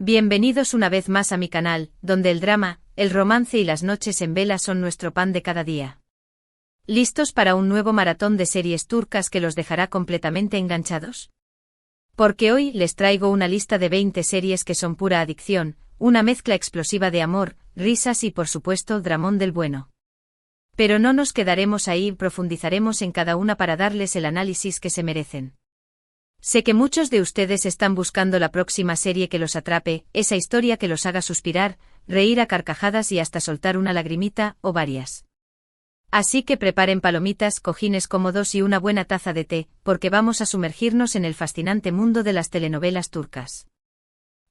Bienvenidos una vez más a mi canal, donde el drama, el romance y las noches en vela son nuestro pan de cada día. ¿Listos para un nuevo maratón de series turcas que los dejará completamente enganchados? Porque hoy les traigo una lista de 20 series que son pura adicción, una mezcla explosiva de amor, risas y por supuesto dramón del bueno. Pero no nos quedaremos ahí, profundizaremos en cada una para darles el análisis que se merecen. Sé que muchos de ustedes están buscando la próxima serie que los atrape, esa historia que los haga suspirar, reír a carcajadas y hasta soltar una lagrimita, o varias. Así que preparen palomitas, cojines cómodos y una buena taza de té, porque vamos a sumergirnos en el fascinante mundo de las telenovelas turcas.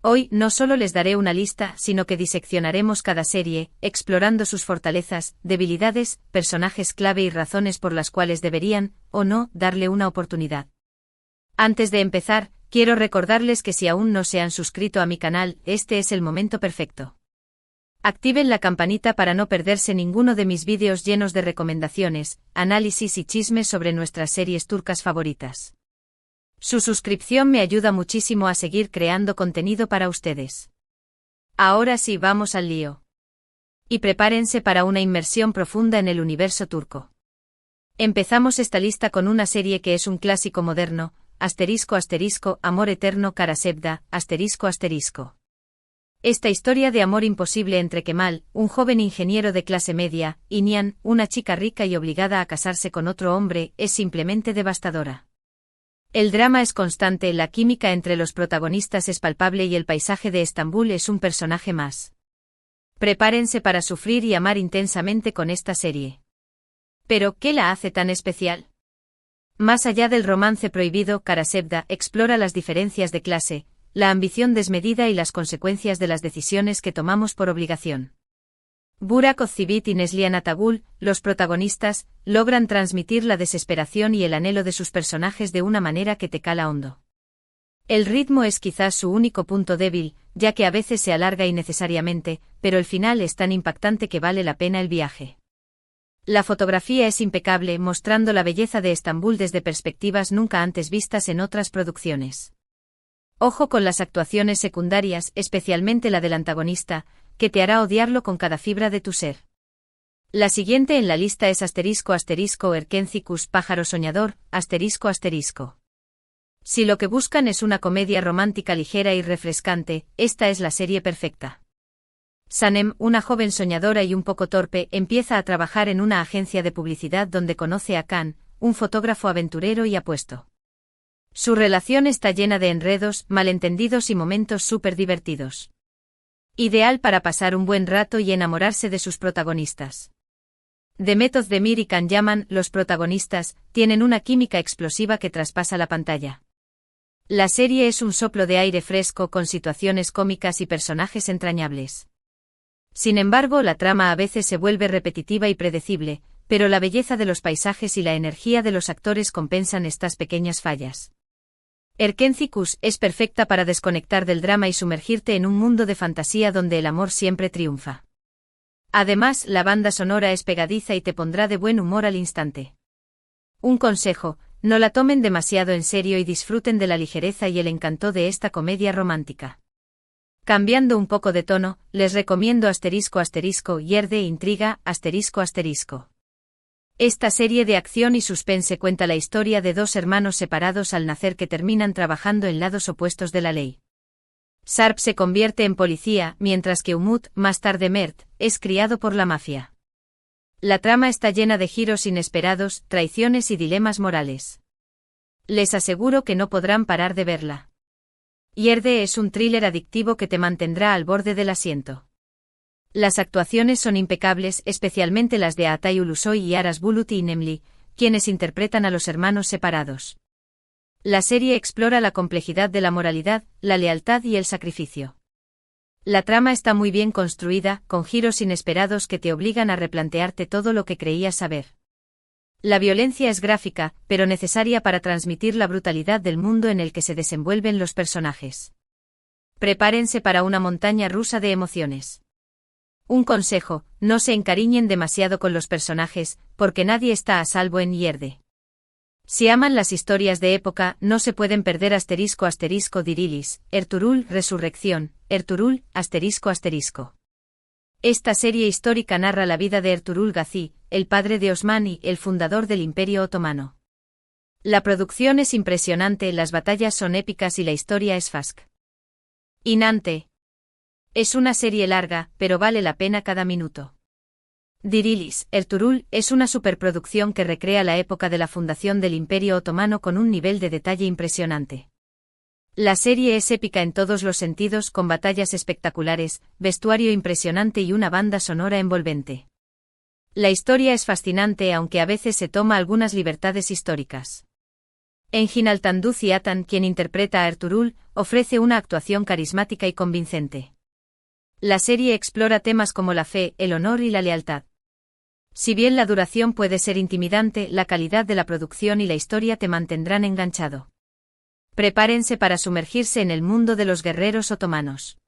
Hoy no solo les daré una lista, sino que diseccionaremos cada serie, explorando sus fortalezas, debilidades, personajes clave y razones por las cuales deberían, o no, darle una oportunidad. Antes de empezar, quiero recordarles que si aún no se han suscrito a mi canal, este es el momento perfecto. Activen la campanita para no perderse ninguno de mis vídeos llenos de recomendaciones, análisis y chismes sobre nuestras series turcas favoritas. Su suscripción me ayuda muchísimo a seguir creando contenido para ustedes. Ahora sí, vamos al lío. Y prepárense para una inmersión profunda en el universo turco. Empezamos esta lista con una serie que es un clásico moderno, ***, amor eterno ***. Esta historia de amor imposible entre Kemal, un joven ingeniero de clase media, y Nihan, una chica rica y obligada a casarse con otro hombre, es simplemente devastadora. El drama es constante, la química entre los protagonistas es palpable y el paisaje de Estambul es un personaje más. Prepárense para sufrir y amar intensamente con esta serie. ¿Pero qué la hace tan especial? Más allá del romance prohibido, ***, explora las diferencias de clase, la ambición desmedida y las consecuencias de las decisiones que tomamos por obligación. Burak Özçivit y Neslihan Atagul, los protagonistas, logran transmitir la desesperación y el anhelo de sus personajes de una manera que te cala hondo. El ritmo es quizás su único punto débil, ya que a veces se alarga innecesariamente, pero el final es tan impactante que vale la pena el viaje. La fotografía es impecable, mostrando la belleza de Estambul desde perspectivas nunca antes vistas en otras producciones. Ojo con las actuaciones secundarias, especialmente la del antagonista, que te hará odiarlo con cada fibra de tu ser. La siguiente en la lista es ***, Erkencikus, pájaro soñador, ***. Si lo que buscan es una comedia romántica ligera y refrescante, esta es la serie perfecta. Sanem, una joven soñadora y un poco torpe, empieza a trabajar en una agencia de publicidad donde conoce a Can, un fotógrafo aventurero y apuesto. Su relación está llena de enredos, malentendidos y momentos súper divertidos. Ideal para pasar un buen rato y enamorarse de sus protagonistas. Demet Özdemir y Can Yaman, los protagonistas, tienen una química explosiva que traspasa la pantalla. La serie es un soplo de aire fresco con situaciones cómicas y personajes entrañables. Sin embargo, la trama a veces se vuelve repetitiva y predecible, pero la belleza de los paisajes y la energía de los actores compensan estas pequeñas fallas. Erkencikus es perfecta para desconectar del drama y sumergirte en un mundo de fantasía donde el amor siempre triunfa. Además, la banda sonora es pegadiza y te pondrá de buen humor al instante. Un consejo, no la tomen demasiado en serio y disfruten de la ligereza y el encanto de esta comedia romántica. Cambiando un poco de tono, les recomiendo ***, Yerde intriga, ***. Esta serie de acción y suspense cuenta la historia de dos hermanos separados al nacer que terminan trabajando en lados opuestos de la ley. Sarp se convierte en policía, mientras que Umut, más tarde Mert, es criado por la mafia. La trama está llena de giros inesperados, traiciones y dilemas morales. Les aseguro que no podrán parar de verla. Yerde es un thriller adictivo que te mantendrá al borde del asiento. Las actuaciones son impecables, especialmente las de Atay Ulusoy y Aras Bulut y Nemli, quienes interpretan a los hermanos separados. La serie explora la complejidad de la moralidad, la lealtad y el sacrificio. La trama está muy bien construida, con giros inesperados que te obligan a replantearte todo lo que creías saber. La violencia es gráfica, pero necesaria para transmitir la brutalidad del mundo en el que se desenvuelven los personajes. Prepárense para una montaña rusa de emociones. Un consejo, no se encariñen demasiado con los personajes, porque nadie está a salvo en Yerde. Si aman las historias de época, no se pueden perder **Dirilis, Ertuğrul, Resurrección, Ertuğrul, **. Esta serie histórica narra la vida de Ertuğrul Gazi, el padre de Osman y el fundador del Imperio Otomano. La producción es impresionante, las batallas son épicas y la historia es fascinante. Es una serie larga, pero vale la pena cada minuto. Dirilis, Ertuğrul, es una superproducción que recrea la época de la fundación del Imperio Otomano con un nivel de detalle impresionante. La serie es épica en todos los sentidos, con batallas espectaculares, vestuario impresionante y una banda sonora envolvente. La historia es fascinante, aunque a veces se toma algunas libertades históricas. Engin Altan Ziatan, quien interpreta a Ertuğrul, ofrece una actuación carismática y convincente. La serie explora temas como la fe, el honor y la lealtad. Si bien la duración puede ser intimidante, la calidad de la producción y la historia te mantendrán enganchado. Prepárense para sumergirse en el mundo de los guerreros otomanos.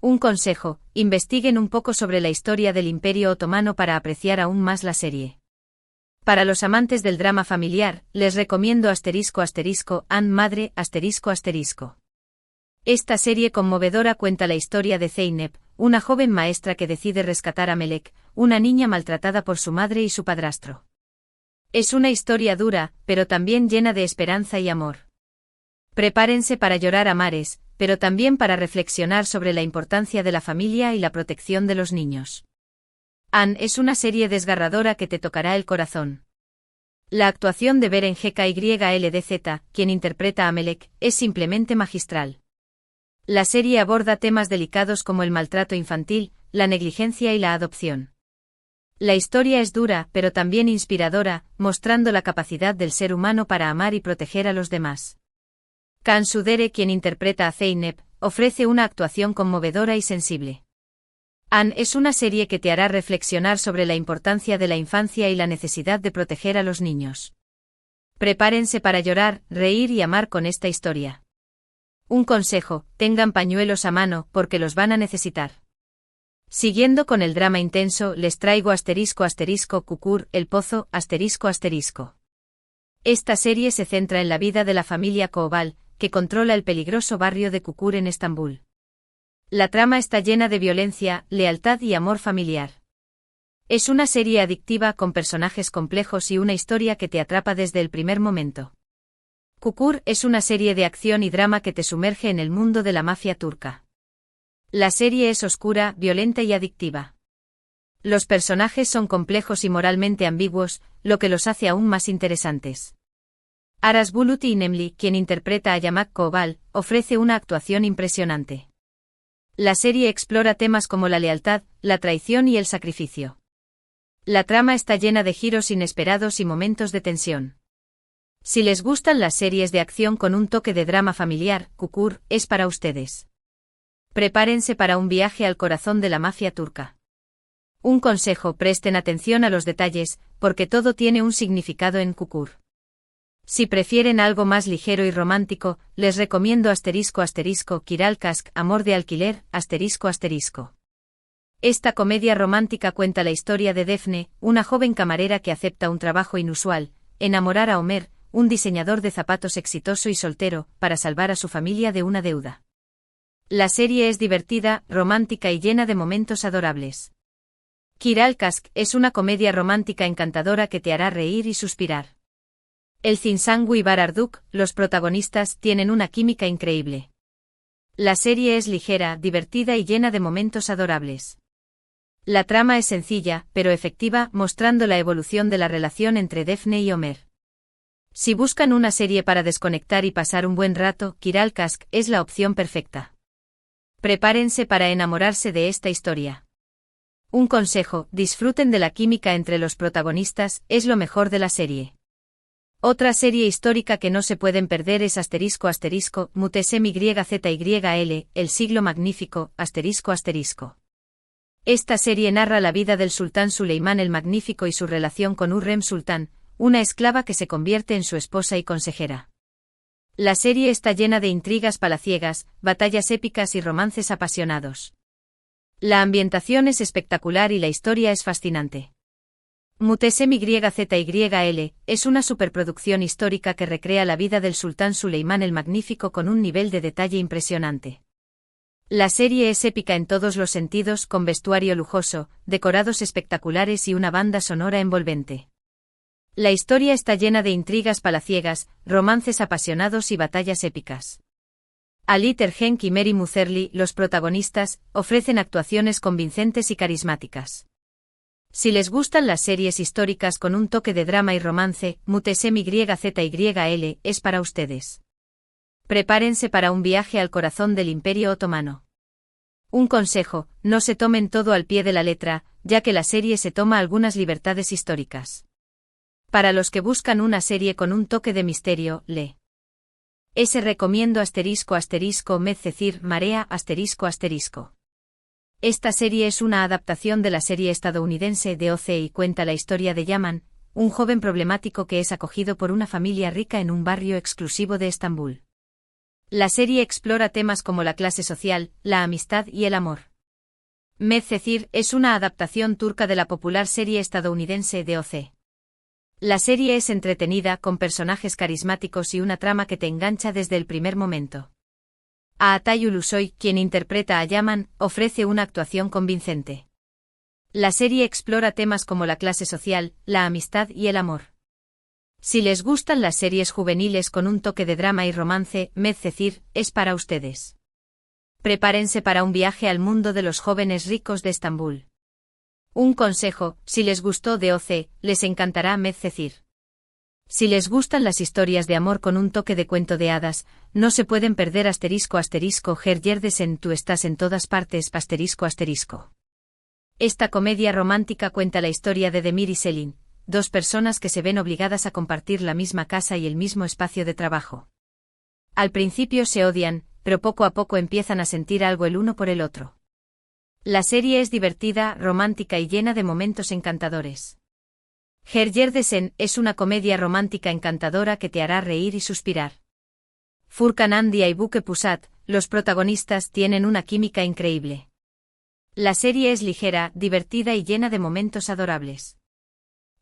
Un consejo: investiguen un poco sobre la historia del Imperio Otomano para apreciar aún más la serie. Para los amantes del drama familiar, les recomiendo **An Madre, **. Esta serie conmovedora cuenta la historia de Zeynep, una joven maestra que decide rescatar a Melek, una niña maltratada por su madre y su padrastro. Es una historia dura, pero también llena de esperanza y amor. Prepárense para llorar a mares, pero también para reflexionar sobre la importancia de la familia y la protección de los niños. An es una serie desgarradora que te tocará el corazón. La actuación de Beren Gyldz, quien interpreta a Melek, es simplemente magistral. La serie aborda temas delicados como el maltrato infantil, la negligencia y la adopción. La historia es dura, pero también inspiradora, mostrando la capacidad del ser humano para amar y proteger a los demás. Kaan Sudere, quien interpreta a Zeynep, ofrece una actuación conmovedora y sensible. An es una serie que te hará reflexionar sobre la importancia de la infancia y la necesidad de proteger a los niños. Prepárense para llorar, reír y amar con esta historia. Un consejo: tengan pañuelos a mano, porque los van a necesitar. Siguiendo con el drama intenso, les traigo **Kukur, el pozo, **. Esta serie se centra en la vida de la familia Koval, que controla el peligroso barrio de Kukur en Estambul. La trama está llena de violencia, lealtad y amor familiar. Es una serie adictiva con personajes complejos y una historia que te atrapa desde el primer momento. Kukur es una serie de acción y drama que te sumerge en el mundo de la mafia turca. La serie es oscura, violenta y adictiva. Los personajes son complejos y moralmente ambiguos, lo que los hace aún más interesantes. Aras Bulut İynemli, quien interpreta a Yamak Koval, ofrece una actuación impresionante. La serie explora temas como la lealtad, la traición y el sacrificio. La trama está llena de giros inesperados y momentos de tensión. Si les gustan las series de acción con un toque de drama familiar, Kukur es para ustedes. Prepárense para un viaje al corazón de la mafia turca. Un consejo: presten atención a los detalles, porque todo tiene un significado en Kukur. Si prefieren algo más ligero y romántico, les recomiendo **Kiral Kask, Amor de alquiler, **. Esta comedia romántica cuenta la historia de Defne, una joven camarera que acepta un trabajo inusual, enamorar a Omer, un diseñador de zapatos exitoso y soltero, para salvar a su familia de una deuda. La serie es divertida, romántica y llena de momentos adorables. Kiral Kask es una comedia romántica encantadora que te hará reír y suspirar. El Zinsangu y Bararduk, los protagonistas, tienen una química increíble. La serie es ligera, divertida y llena de momentos adorables. La trama es sencilla, pero efectiva, mostrando la evolución de la relación entre Defne y Omer. Si buscan una serie para desconectar y pasar un buen rato, Kiral Kask es la opción perfecta. Prepárense para enamorarse de esta historia. Un consejo: disfruten de la química entre los protagonistas, es lo mejor de la serie. Otra serie histórica que no se pueden perder es Mutesem YZYL, El siglo magnífico, **. Esta serie narra la vida del sultán Suleimán el Magnífico y su relación con Hürrem Sultán, una esclava que se convierte en su esposa y consejera. La serie está llena de intrigas palaciegas, batallas épicas y romances apasionados. La ambientación es espectacular y la historia es fascinante. Muhteşem Yzyl es una superproducción histórica que recrea la vida del sultán Suleimán el Magnífico con un nivel de detalle impresionante. La serie es épica en todos los sentidos, con vestuario lujoso, decorados espectaculares y una banda sonora envolvente. La historia está llena de intrigas palaciegas, romances apasionados y batallas épicas. Ali Tergenk y Mary Muzerli, los protagonistas, ofrecen actuaciones convincentes y carismáticas. Si les gustan las series históricas con un toque de drama y romance, Muhteşem Yzyl es para ustedes. Prepárense para un viaje al corazón del Imperio Otomano. Un consejo: no se tomen todo al pie de la letra, ya que la serie se toma algunas libertades históricas. Para los que buscan una serie con un toque de misterio, recomiendo Medcezir Marea ***. Esta serie es una adaptación de la serie estadounidense de OC y cuenta la historia de Yaman, un joven problemático que es acogido por una familia rica en un barrio exclusivo de Estambul. La serie explora temas como la clase social, la amistad y el amor. Medcezir es una adaptación turca de la popular serie estadounidense de OC. La serie es entretenida, con personajes carismáticos y una trama que te engancha desde el primer momento. Atay Ulusoy, quien interpreta a Yaman, ofrece una actuación convincente. La serie explora temas como la clase social, la amistad y el amor. Si les gustan las series juveniles con un toque de drama y romance, Medcezir es para ustedes. Prepárense para un viaje al mundo de los jóvenes ricos de Estambul. Un consejo: si les gustó OC, les encantará Medcezir. Si les gustan las historias de amor con un toque de cuento de hadas, no se pueden perder Her Yerdesen, tú estás en todas partes ***. Esta comedia romántica cuenta la historia de Demir y Selin, dos personas que se ven obligadas a compartir la misma casa y el mismo espacio de trabajo. Al principio se odian, pero poco a poco empiezan a sentir algo el uno por el otro. La serie es divertida, romántica y llena de momentos encantadores. Her Yerdesen es una comedia romántica encantadora que te hará reír y suspirar. Furkan Andia y Buke Pusat, los protagonistas, tienen una química increíble. La serie es ligera, divertida y llena de momentos adorables.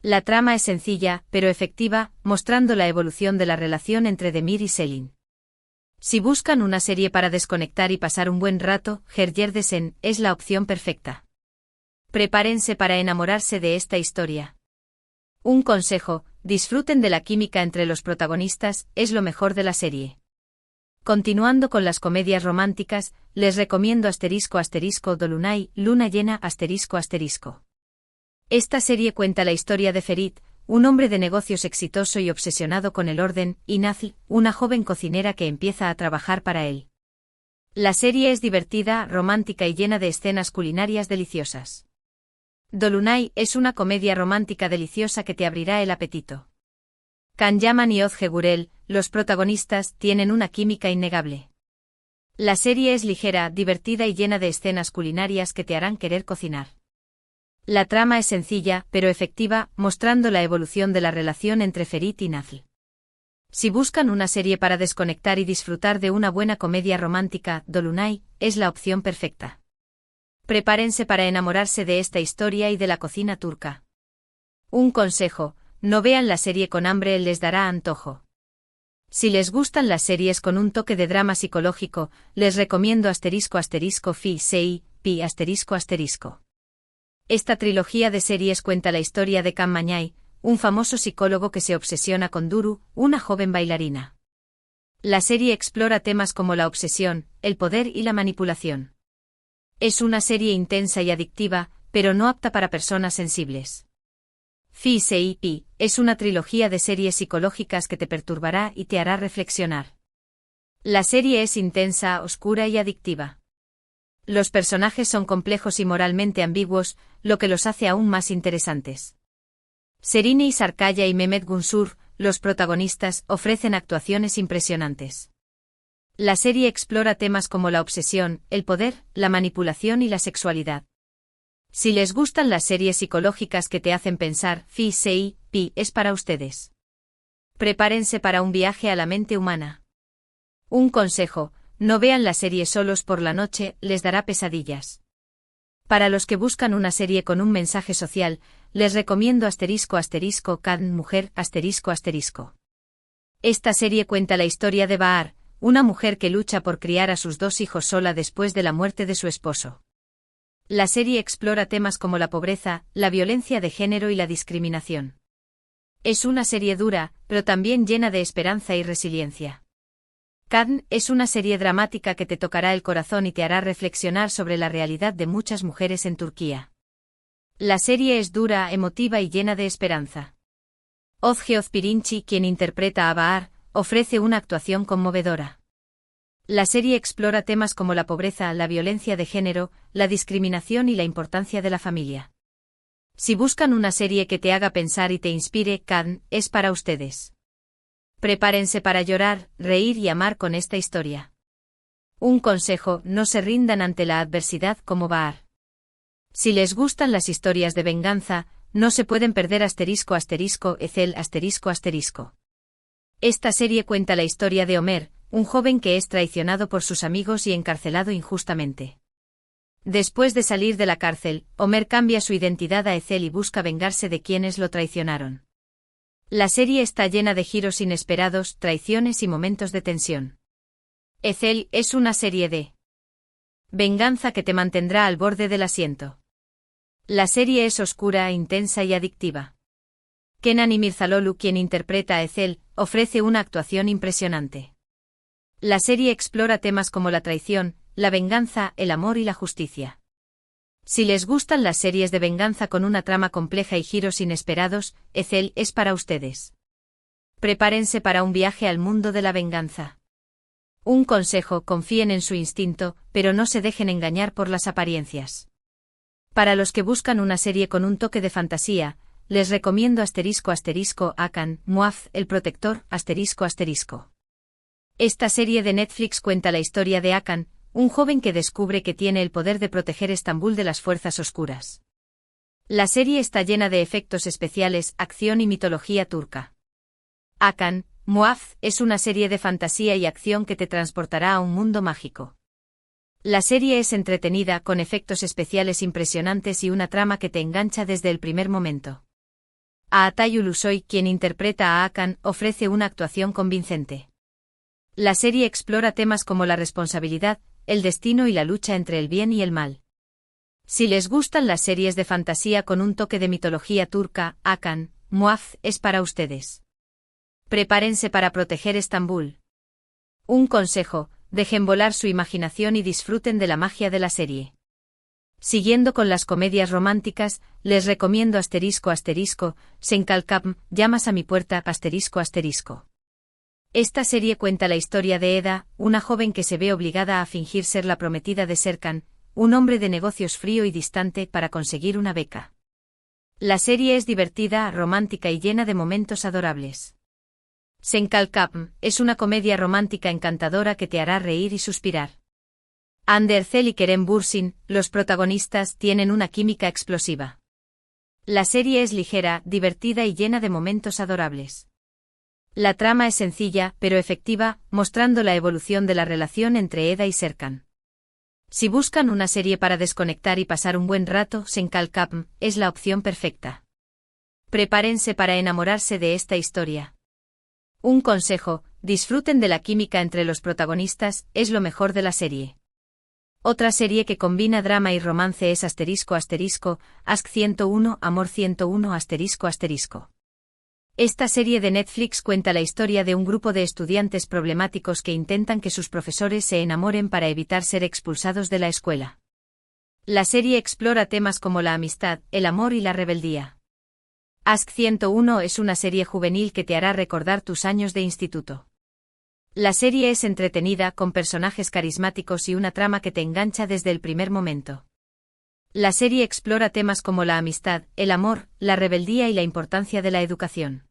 La trama es sencilla, pero efectiva, mostrando la evolución de la relación entre Demir y Selin. Si buscan una serie para desconectar y pasar un buen rato, Her Yerdesen es la opción perfecta. Prepárense para enamorarse de esta historia. Un consejo: disfruten de la química entre los protagonistas, es lo mejor de la serie. Continuando con las comedias románticas, les recomiendo Dolunay, Luna Llena ***. Esta serie cuenta la historia de Ferit, un hombre de negocios exitoso y obsesionado con el orden, y Nazl, una joven cocinera que empieza a trabajar para él. La serie es divertida, romántica y llena de escenas culinarias deliciosas. Dolunay es una comedia romántica deliciosa que te abrirá el apetito. Can Yaman y Ozge Gurel, los protagonistas, tienen una química innegable. La serie es ligera, divertida y llena de escenas culinarias que te harán querer cocinar. La trama es sencilla, pero efectiva, mostrando la evolución de la relación entre Ferit y Nazl. Si buscan una serie para desconectar y disfrutar de una buena comedia romántica, Dolunay es la opción perfecta. Prepárense para enamorarse de esta historia y de la cocina turca. Un consejo: no vean la serie con hambre, les dará antojo. Si les gustan las series con un toque de drama psicológico, les recomiendo Fi Sei Pi ***. Esta trilogía de series cuenta la historia de Can Mañay, un famoso psicólogo que se obsesiona con Duru, una joven bailarina. La serie explora temas como la obsesión, el poder y la manipulación. Es una serie intensa y adictiva, pero no apta para personas sensibles. Fi Sei Pi es una trilogía de series psicológicas que te perturbará y te hará reflexionar. La serie es intensa, oscura y adictiva. Los personajes son complejos y moralmente ambiguos, lo que los hace aún más interesantes. Serine Sarkaya y Mehmet Gunsur, los protagonistas, ofrecen actuaciones impresionantes. La serie explora temas como la obsesión, el poder, la manipulación y la sexualidad. Si les gustan las series psicológicas que te hacen pensar, Fi Sei Pi es para ustedes. Prepárense para un viaje a la mente humana. Un consejo: no vean la serie solos por la noche, les dará pesadillas. Para los que buscan una serie con un mensaje social, les recomiendo **Cadn mujer **. Esta serie cuenta la historia de Bahar, una mujer que lucha por criar a sus 2 hijos sola después de la muerte de su esposo. La serie explora temas como la pobreza, la violencia de género y la discriminación. Es una serie dura, pero también llena de esperanza y resiliencia. Cadn es una serie dramática que te tocará el corazón y te hará reflexionar sobre la realidad de muchas mujeres en Turquía. La serie es dura, emotiva y llena de esperanza. Özge Özpirinçci, quien interpreta a Bahar, ofrece una actuación conmovedora. La serie explora temas como la pobreza, la violencia de género, la discriminación y la importancia de la familia. Si buscan una serie que te haga pensar y te inspire, Cadn es para ustedes. Prepárense para llorar, reír y amar con esta historia. Un consejo: no se rindan ante la adversidad como Bahar. Si les gustan las historias de venganza, no se pueden perder **Ethel **. Esta serie cuenta la historia de Ömer, un joven que es traicionado por sus amigos y encarcelado injustamente. Después de salir de la cárcel, Ömer cambia su identidad a Ethel y busca vengarse de quienes lo traicionaron. La serie está llena de giros inesperados, traiciones y momentos de tensión. Ethel es una serie de venganza que te mantendrá al borde del asiento. La serie es oscura, intensa y adictiva. Kenan İmirzalıoğlu, quien interpreta a Ethel, ofrece una actuación impresionante. La serie explora temas como la traición, la venganza, el amor y la justicia. Si les gustan las series de venganza con una trama compleja y giros inesperados, Ethel es para ustedes. Prepárense para un viaje al mundo de la venganza. Un consejo: confíen en su instinto, pero no se dejen engañar por las apariencias. Para los que buscan una serie con un toque de fantasía, les recomiendo **Hakan Muaf, el protector **. Esta serie de Netflix cuenta la historia de Hakan, un joven que descubre que tiene el poder de proteger Estambul de las fuerzas oscuras. La serie está llena de efectos especiales, acción y mitología turca. Hakan Muaf es una serie de fantasía y acción que te transportará a un mundo mágico. La serie es entretenida, con efectos especiales impresionantes y una trama que te engancha desde el primer momento. Atay Ulusoy, quien interpreta a Hakan, ofrece una actuación convincente. La serie explora temas como la responsabilidad, el destino y la lucha entre el bien y el mal. Si les gustan las series de fantasía con un toque de mitología turca, Hakan Muaf es para ustedes. Prepárense para proteger Estambul. Un consejo: dejen volar su imaginación y disfruten de la magia de la serie. Siguiendo con las comedias románticas, les recomiendo **Sen Kalkapm, llamas a mi puerta **. Esta serie cuenta la historia de Eda, una joven que se ve obligada a fingir ser la prometida de Serkan, un hombre de negocios frío y distante, para conseguir una beca. La serie es divertida, romántica y llena de momentos adorables. Sen Kalkapm es una comedia romántica encantadora que te hará reír y suspirar. Hande Erçel y Kerem Bürsin, los protagonistas, tienen una química explosiva. La serie es ligera, divertida y llena de momentos adorables. La trama es sencilla, pero efectiva, mostrando la evolución de la relación entre Eda y Serkan. Si buscan una serie para desconectar y pasar un buen rato, Sen Kalkapm es la opción perfecta. Prepárense para enamorarse de esta historia. Un consejo: disfruten de la química entre los protagonistas, es lo mejor de la serie. Otra serie que combina drama y romance es Ask 101, Amor 101 **. Esta serie de Netflix cuenta la historia de un grupo de estudiantes problemáticos que intentan que sus profesores se enamoren para evitar ser expulsados de la escuela. La serie explora temas como la amistad, el amor y la rebeldía. Ask 101 es una serie juvenil que te hará recordar tus años de instituto. La serie es entretenida, con personajes carismáticos y una trama que te engancha desde el primer momento. La serie explora temas como la amistad, el amor, la rebeldía y la importancia de la educación.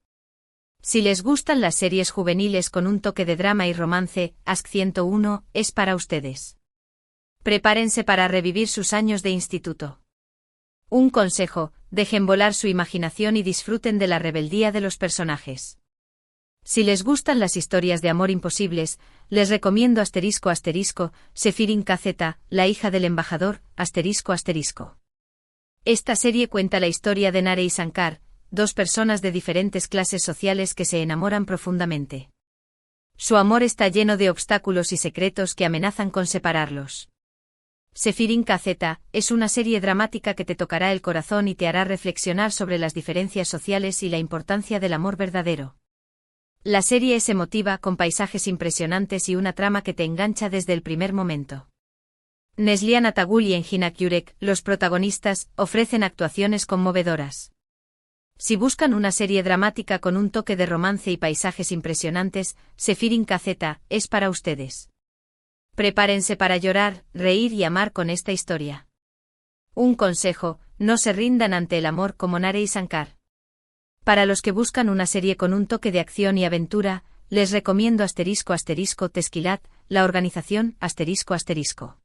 Si les gustan las series juveniles con un toque de drama y romance, Ask 101 es para ustedes. Prepárense para revivir sus años de instituto. Un consejo: dejen volar su imaginación y disfruten de la rebeldía de los personajes. Si les gustan las historias de amor imposibles, les recomiendo **Sefirin KZ, la hija del embajador **. Esta serie cuenta la historia de Nare y Shankar, dos personas de diferentes clases sociales que se enamoran profundamente. Su amor está lleno de obstáculos y secretos que amenazan con separarlos. Sefirin KZ es una serie dramática que te tocará el corazón y te hará reflexionar sobre las diferencias sociales y la importancia del amor verdadero. La serie es emotiva, con paisajes impresionantes y una trama que te engancha desde el primer momento. Neslihan Atagul y Engin Akyurek, los protagonistas, ofrecen actuaciones conmovedoras. Si buscan una serie dramática con un toque de romance y paisajes impresionantes, Sefirin KZ es para ustedes. Prepárense para llorar, reír y amar con esta historia. Un consejo: no se rindan ante el amor como Nare y Shankar. Para los que buscan una serie con un toque de acción y aventura, les recomiendo ** Teşkilat, la organización ***.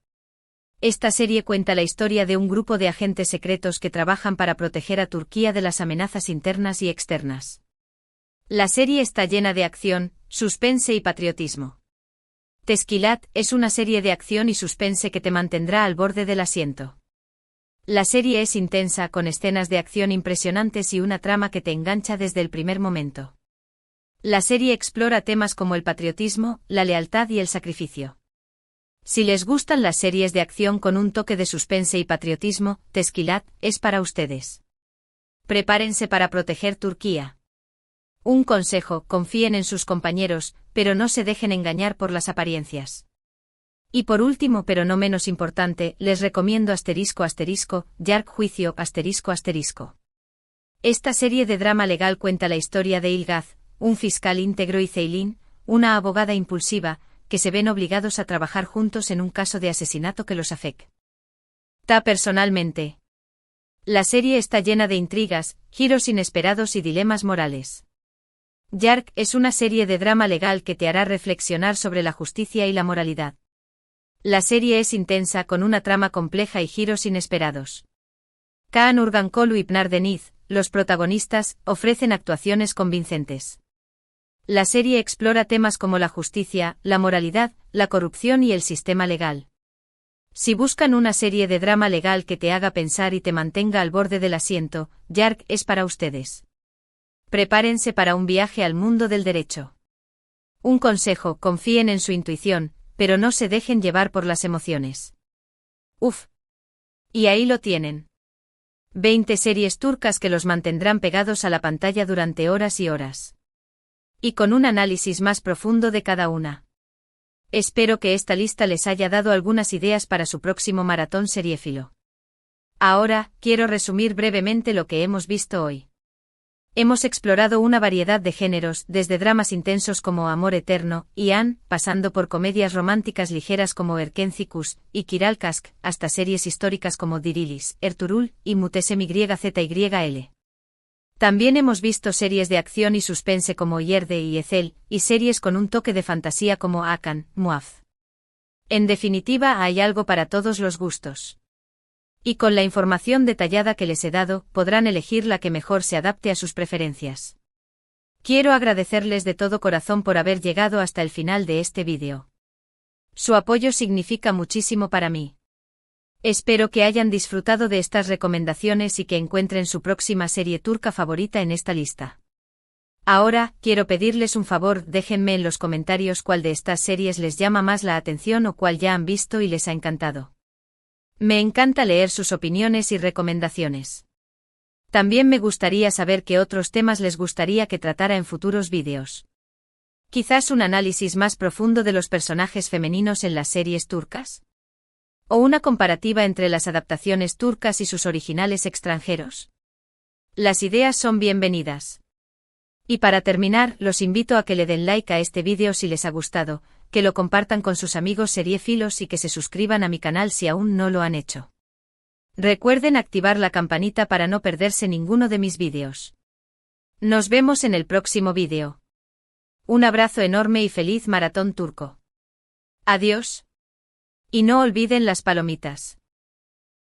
Esta serie cuenta la historia de un grupo de agentes secretos que trabajan para proteger a Turquía de las amenazas internas y externas. La serie está llena de acción, suspense y patriotismo. Teşkilat es una serie de acción y suspense que te mantendrá al borde del asiento. La serie es intensa, con escenas de acción impresionantes y una trama que te engancha desde el primer momento. La serie explora temas como el patriotismo, la lealtad y el sacrificio. Si les gustan las series de acción con un toque de suspense y patriotismo, Teşkilat es para ustedes. Prepárense para proteger Turquía. Un consejo: confíen en sus compañeros, pero no se dejen engañar por las apariencias. Y por último, pero no menos importante, les recomiendo ** Yargı Juicio ***. Esta serie de drama legal cuenta la historia de Ilgaz, un fiscal íntegro, y Ceylin, una abogada impulsiva, que se ven obligados a trabajar juntos en un caso de asesinato que los afecta personalmente. La serie está llena de intrigas, giros inesperados y dilemas morales. Yargı es una serie de drama legal que te hará reflexionar sobre la justicia y la moralidad. La serie es intensa, con una trama compleja y giros inesperados. Kaan Urgankolu y Pınar Deniz, los protagonistas, ofrecen actuaciones convincentes. La serie explora temas como la justicia, la moralidad, la corrupción y el sistema legal. Si buscan una serie de drama legal que te haga pensar y te mantenga al borde del asiento, Yargı es para ustedes. Prepárense para un viaje al mundo del derecho. Un consejo: confíen en su intuición, pero no se dejen llevar por las emociones. Uf. Y ahí lo tienen. 20 series turcas que los mantendrán pegados a la pantalla durante horas y horas. Y con un análisis más profundo de cada una. Espero que esta lista les haya dado algunas ideas para su próximo maratón seriéfilo. Ahora, quiero resumir brevemente lo que hemos visto hoy. Hemos explorado una variedad de géneros, desde dramas intensos como Amor Eterno y An, pasando por comedias románticas ligeras como Erkenci y Kiralkask, hasta series históricas como Dirilis, Ertuğrul y Muhteşem YZYL. También hemos visto series de acción y suspense como Yerde y Ezel, y series con un toque de fantasía como Hakan, Muaf. En definitiva, hay algo para todos los gustos. Y con la información detallada que les he dado, podrán elegir la que mejor se adapte a sus preferencias. Quiero agradecerles de todo corazón por haber llegado hasta el final de este vídeo. Su apoyo significa muchísimo para mí. Espero que hayan disfrutado de estas recomendaciones y que encuentren su próxima serie turca favorita en esta lista. Ahora, quiero pedirles un favor: déjenme en los comentarios cuál de estas series les llama más la atención o cuál ya han visto y les ha encantado. Me encanta leer sus opiniones y recomendaciones. También me gustaría saber qué otros temas les gustaría que tratara en futuros vídeos. Quizás un análisis más profundo de los personajes femeninos en las series turcas. O una comparativa entre las adaptaciones turcas y sus originales extranjeros. Las ideas son bienvenidas. Y para terminar, los invito a que le den like a este vídeo si les ha gustado, que lo compartan con sus amigos seriéfilos y que se suscriban a mi canal si aún no lo han hecho. Recuerden activar la campanita para no perderse ninguno de mis vídeos. Nos vemos en el próximo vídeo. Un abrazo enorme y feliz maratón turco. Adiós. Y no olviden las palomitas.